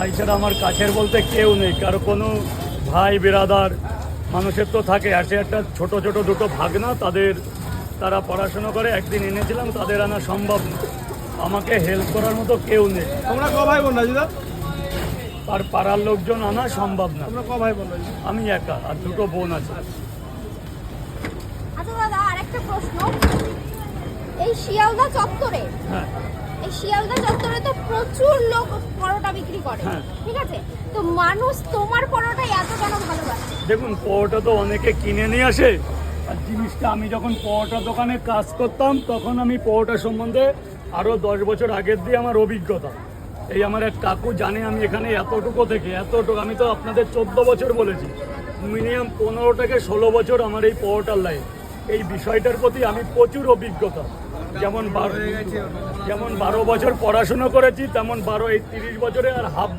ভাই ছাড়া আমার কাছের বলতে কেউ নেই, কারো কোনো ভাই বিরাদার মানুষের তো থাকে। আছে একটা ছোট ছোট দুটো ভাগনা, তারা পড়াশুনো করে, একদিন এনেছিলাম, তাদের আনা সম্ভব না। আমাকে হেল্প করার মতো কেউ নেই। তোমরা ক ভাই বোন রাজুদা? আর পাড়ার লোকজন আনা সম্ভব না। তোমরা ক ভাই বোন রাজু? আমি একা, আর দুটো বোন আছে। আচ্ছা দাদা, আরেকটা প্রশ্ন, এই শিয়ালদা চত্বরে হ্যাঁ, এই শিয়ালদা চত্বরে তো প্রচুর লোক পরোটা বিক্রি করে, হ্যাঁ। ঠিক আছে, তো মানুষ তোমার পরোটা এত কেন ভালোবাসে? দেখুন, পরোটা তো অনেকে কিনে নিয়ে আসে, আর জিনিসটা আমি যখন পরোটা দোকানে কাজ করতাম তখন আমি পরোটা সম্বন্ধে আরও 10 বছর আগের দিয়ে আমার অভিজ্ঞতা। এই আমার এক কাকু জানে আমি এখানে এতটুকু আমি তো আপনাদের 14 বছর বলেছি, মিনিমাম 15 থেকে 16 বছর আমার এই পরোটার লাইন। এই বিষয়টার প্রতি আমি প্রচুর অভিজ্ঞতা। যেমন 12 বছর পড়াশুনো করেছি, তেমন 30 বছরে আর হাফ